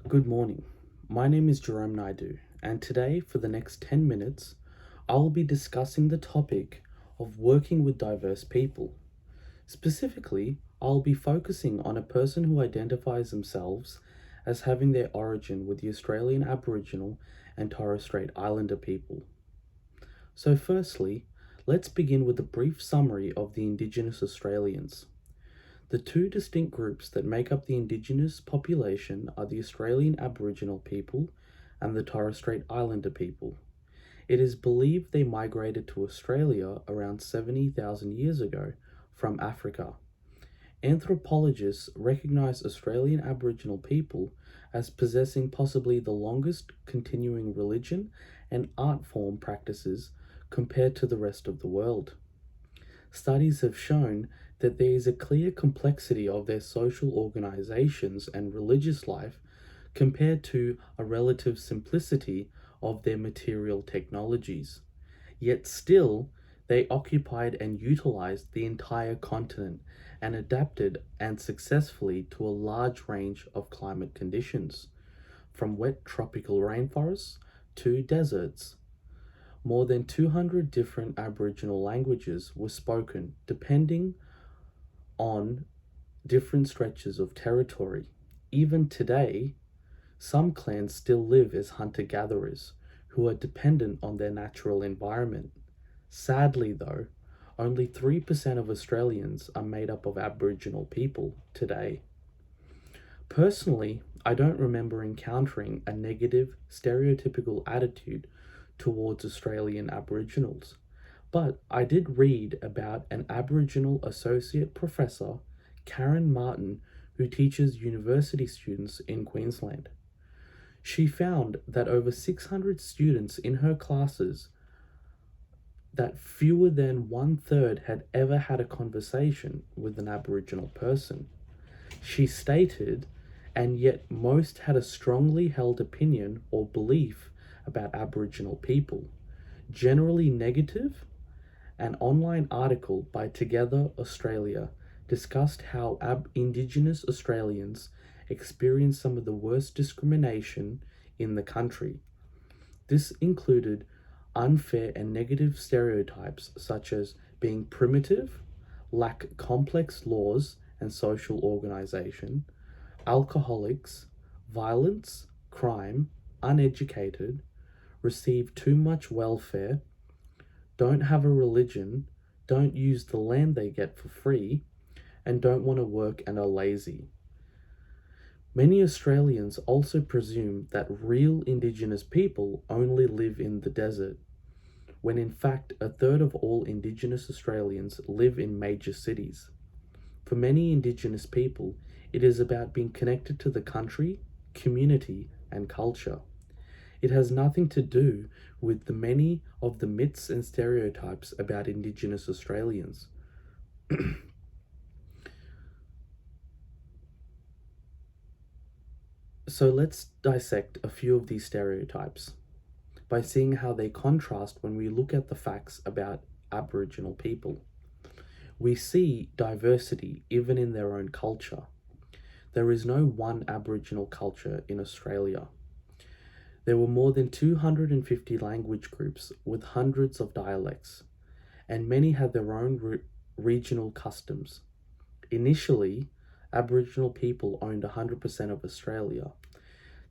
Good morning. My name is Jerome Naidoo, and today, for the next 10 minutes, I will be discussing the topic of working with diverse people. Specifically, I'll be focusing on a person who identifies themselves as having their origin with the Australian Aboriginal and Torres Strait Islander people. So, firstly, let's begin with a brief summary of the Indigenous Australians. The two distinct groups that make up the Indigenous population are the Australian Aboriginal people and the Torres Strait Islander people. It is believed they migrated to Australia around 70,000 years ago from Africa. Anthropologists recognize Australian Aboriginal people as possessing possibly the longest continuing religion and art form practices compared to the rest of the world. Studies have shown that there is a clear complexity of their social organizations and religious life compared to a relative simplicity of their material technologies. Yet still, they occupied and utilized the entire continent and adapted and successfully to a large range of climate conditions, from wet tropical rainforests to deserts. More than 200 different Aboriginal languages were spoken, depending on different stretches of territory. Even today, some clans still live as hunter-gatherers who are dependent on their natural environment. Sadly, though, only 3% of Australians are made up of Aboriginal people today. Personally, I don't remember encountering a negative, stereotypical attitude towards Australian Aboriginals, but I did read about an Aboriginal Associate Professor, Karen Martin, who teaches university students in Queensland. She found that over 600 students in her classes, that fewer than one third had ever had a conversation with an Aboriginal person. She stated, and yet most had a strongly held opinion or belief about Aboriginal people, generally negative. An online article by Together Australia discussed how Indigenous Australians experience some of the worst discrimination in the country. This included unfair and negative stereotypes such as being primitive, lack complex laws and social organization, alcoholics, violence, crime, uneducated, receive too much welfare, don't have a religion, don't use the land they get for free, and don't want to work and are lazy. Many Australians also presume that real Indigenous people only live in the desert, when in fact a third of all Indigenous Australians live in major cities. For many Indigenous people, it is about being connected to the country, community, and culture. It has nothing to do with the many of the myths and stereotypes about Indigenous Australians. So let's dissect a few of these stereotypes by seeing how they contrast when we look at the facts about Aboriginal people. We see diversity even in their own culture. There is no one Aboriginal culture in Australia. There were more than 250 language groups with hundreds of dialects, and many had their own regional customs. Initially, Aboriginal people owned 100% of Australia.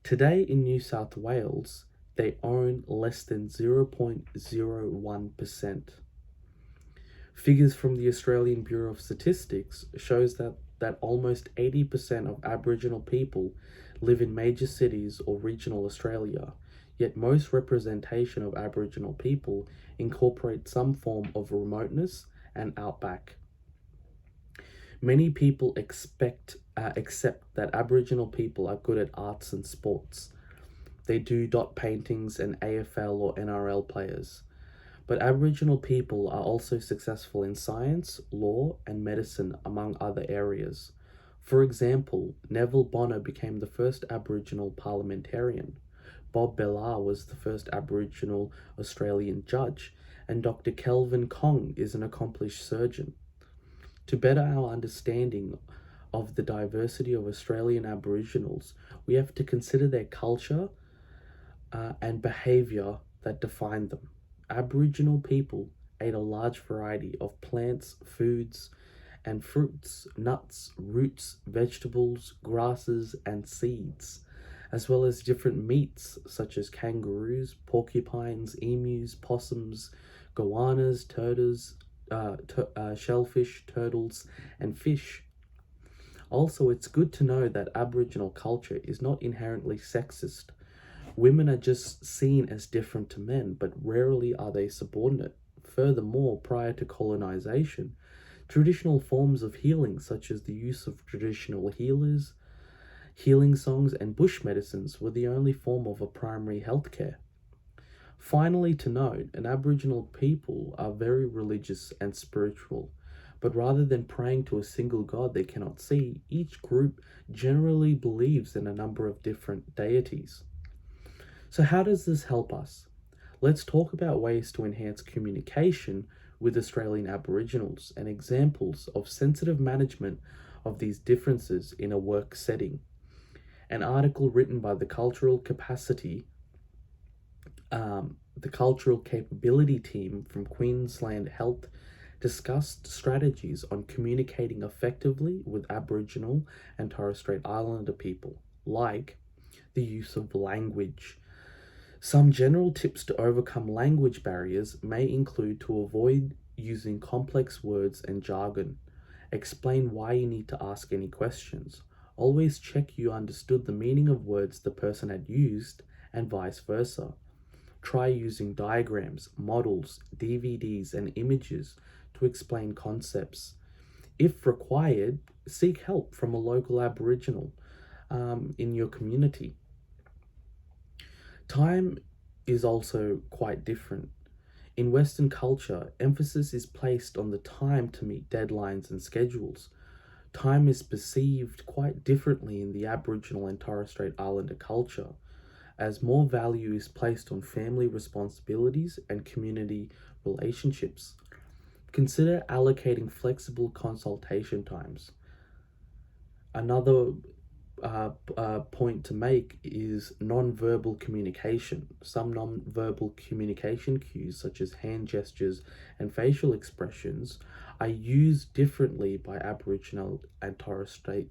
Today in New South Wales, they own less than 0.01%. Figures from the Australian Bureau of Statistics shows that almost 80% of Aboriginal people live in major cities or regional Australia, yet most representation of Aboriginal people incorporate some form of remoteness and outback. Many people accept that Aboriginal people are good at arts and sports. They do dot paintings and AFL or NRL players. But Aboriginal people are also successful in science, law, and medicine, among other areas. For example, Neville Bonner became the first Aboriginal parliamentarian. Bob Bellar was the first Aboriginal Australian judge, and Dr. Kelvin Kong is an accomplished surgeon. To better our understanding of the diversity of Australian Aboriginals, we have to consider their culture and behaviour that define them. Aboriginal people ate a large variety of plants, foods, and fruits, nuts, roots, vegetables, grasses, and seeds, as well as different meats such as kangaroos, porcupines, emus, possums, goannas, shellfish, turtles, and fish. Also, it's good to know that Aboriginal culture is not inherently sexist. Women are just seen as different to men, but rarely are they subordinate. Furthermore, prior to colonization, traditional forms of healing, such as the use of traditional healers, healing songs, and bush medicines, were the only form of a primary healthcare. Finally, to note, an Aboriginal people are very religious and spiritual, but rather than praying to a single god they cannot see, each group generally believes in a number of different deities. So, how does this help us? Let's talk about ways to enhance communication with Australian Aboriginals and examples of sensitive management of these differences in a work setting. An article written by the Cultural Capability Team from Queensland Health discussed strategies on communicating effectively with Aboriginal and Torres Strait Islander people, like the use of language. Some general tips to overcome language barriers may include to avoid using complex words and jargon. Explain why you need to ask any questions. Always check you understood the meaning of words the person had used, and vice versa. Try using diagrams, models, DVDs, and images to explain concepts. If required, seek help from a local Aboriginal in your community. Time is also quite different. In Western culture, emphasis is placed on the time to meet deadlines and schedules. Time is perceived quite differently in the Aboriginal and Torres Strait Islander culture, as more value is placed on family responsibilities and community relationships. Consider allocating flexible consultation times. Another point to make is non-verbal communication. Some non-verbal communication cues, such as hand gestures and facial expressions, are used differently by Aboriginal and Torres Strait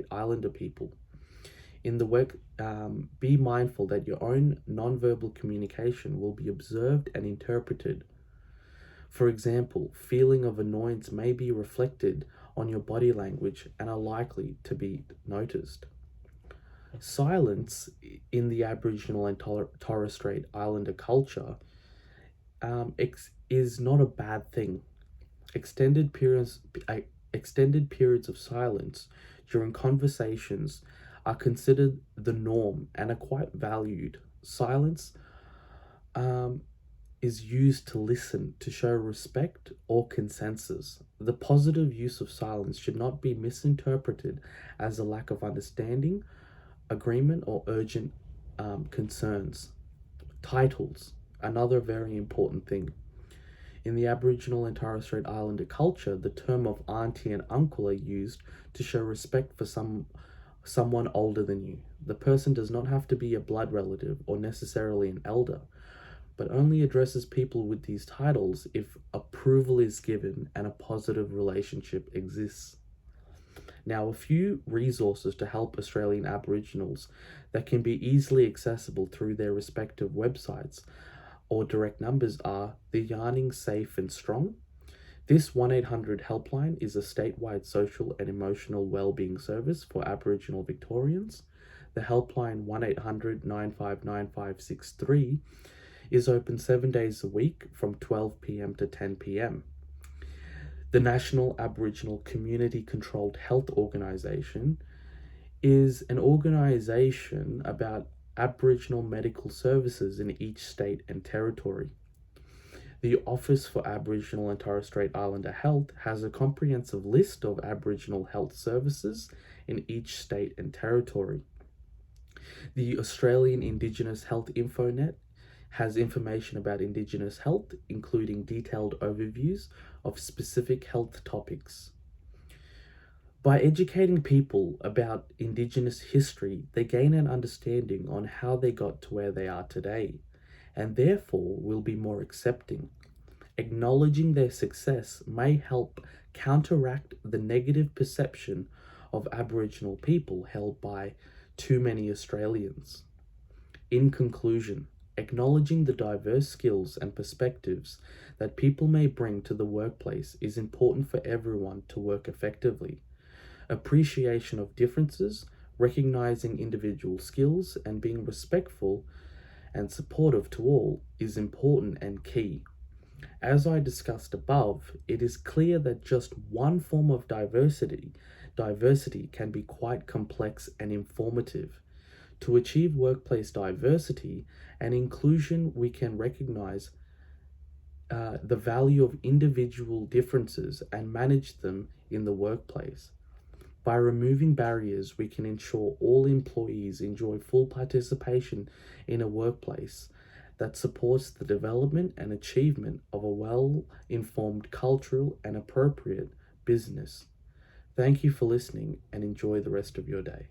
Islander people. In the work, be mindful that your own non-verbal communication will be observed and interpreted. For example, feeling of annoyance may be reflected on your body language and are likely to be noticed. Silence in the Aboriginal and Torres Strait Islander culture is not a bad thing. Extended periods of silence during conversations are considered the norm and are quite valued. Silence is used to listen, to show respect or consensus. The positive use of silence should not be misinterpreted as a lack of understanding, agreement, or urgent concerns. Titles, another very important thing. In the Aboriginal and Torres Strait Islander culture, the term of auntie and uncle are used to show respect for someone older than you. The person does not have to be a blood relative or necessarily an elder, but only addresses people with these titles if approval is given and a positive relationship exists. Now, a few resources to help Australian Aboriginals that can be easily accessible through their respective websites or direct numbers are the Yarning Safe and Strong. This 1-800 helpline is a statewide social and emotional wellbeing service for Aboriginal Victorians. The helpline 1-800-959563 is open 7 days a week from 12 p.m. to 10 p.m. The National Aboriginal Community Controlled Health Organisation is an organisation about Aboriginal medical services in each state and territory. The Office for Aboriginal and Torres Strait Islander Health has a comprehensive list of Aboriginal health services in each state and territory. The Australian Indigenous Health Infonet has information about Indigenous health, including detailed overviews of specific health topics. By educating people about Indigenous history, they gain an understanding on how they got to where they are today, and therefore will be more accepting. Acknowledging their success may help counteract the negative perception of Aboriginal people held by too many Australians. In conclusion, acknowledging the diverse skills and perspectives that people may bring to the workplace is important for everyone to work effectively. Appreciation of differences, recognizing individual skills, and being respectful and supportive to all is important and key. As I discussed above, it is clear that just one form of diversity can be quite complex and informative. To achieve workplace diversity and inclusion, we can recognize the value of individual differences and manage them in the workplace. By removing barriers, we can ensure all employees enjoy full participation in a workplace that supports the development and achievement of a well-informed, cultural, and appropriate business. Thank you for listening and enjoy the rest of your day.